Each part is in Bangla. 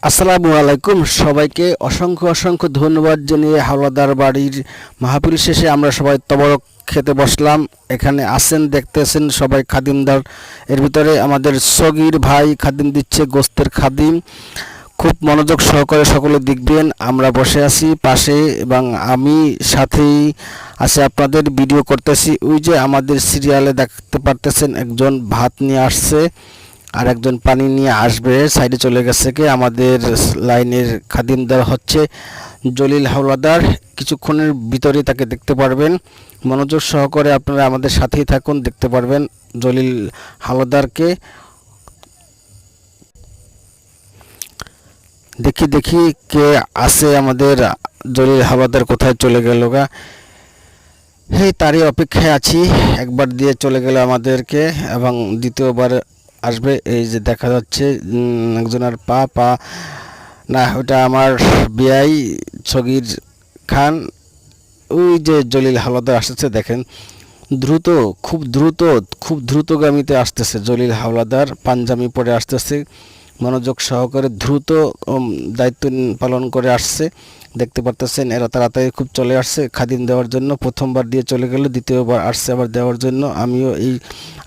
আসসালামু আলাইকুম সবাইকে অসংখ্য অসংখ্য ধন্যবাদ জানিয়ে হাওলাদার বাড়ির মাহফিল শেষে আমরা সবাই তবরক খেতে বসলাম। এখানে আসেন, দেখতেছেন সবাই খাদিমদার। এর ভিতরে আমাদের সগির ভাই খাদিম দিচ্ছে, গোস্তের খাদিম। খুব মনোযোগ সহকারে সকলে দেখবেন। আমরা বসে আছি পাশে এবং আমি সাথেই আছে, আপনাদের ভিডিও করতেছি। ওই যে আমাদের সিরিয়ালে দেখতে পারতেছেন একজন ভাত নিয়ে আসছে আর একজন পানি নিয়ে আসবে, সাইডে চলে গেছে। কে আমাদের লাইনের খাদিমদার হচ্ছে জলিল হাওলাদার। কিছুক্ষণের ভিতরে তাকে দেখতে পারবেন। মনোযোগ সহকারে আপনারা আমাদের সাথেই থাকুন, দেখতে পারবেন জলিল হাওলাদারকে। দেখি দেখি কে আছে আমাদের জলিল হাওলাদার, কোথায় চলে গেল গা। হেই, তারই অপেক্ষায় আছি। একবার দিয়ে চলে গেল আমাদেরকে এবং দ্বিতীয়বার আসবে। এই যে দেখা যাচ্ছে একজনের পা পা না, ওটা আমার বিআই সগির খান। ওই যে জলিল হাওলাদার আসতেছে, দেখেন দ্রুত, খুব দ্রুতগামীতে আসতেছে জলিল হাওলাদার। পাঞ্জাবি পরে আসতেছে, মনোযোগ সহকারে দ্রুত দায়িত্ব পালন করে আসছে। দেখতে পারতেছেন এরা তাড়াতাড়ি খুব চলে আসছে খাদিম দেওয়ার জন্য। প্রথমবার দিয়ে চলে গেল, দ্বিতীয়বার আসছে আবার দেওয়ার জন্য। আমিও এই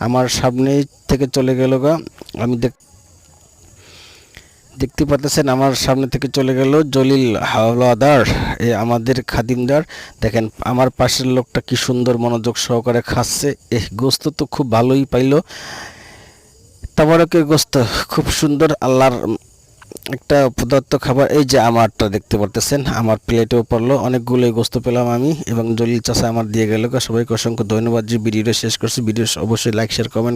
আমার সামনেই থেকে চলে গেল গা। আমি দেখতে পাচ্ছেন আমার সামনে থেকে চলে গেল জলিল হাওলাদার, আমাদের খাদিমদার। দেখেন আমার পাশের লোকটা কি সুন্দর মনোযোগ সহকারে খাচ্ছে। গোস্ত তো খুব ভালোই পাইলো, তাবারকের গোস্ত খুব সুন্দর, আল্লাহর একটা পদার্থ খাবার। এই যে আমারটা দেখতে পারতেছেন, আমার প্লেটেও পড়লো, অনেকগুলোই গোস্ত পেলাম আমি এবং জলিল চাচা আমার দিয়ে গেল। সবাইকে অসংখ্য ধন্যবাদ। যে ভিডিওটা শেষ করছি, ভিডিও অবশ্যই লাইক শেয়ার কমেন্ট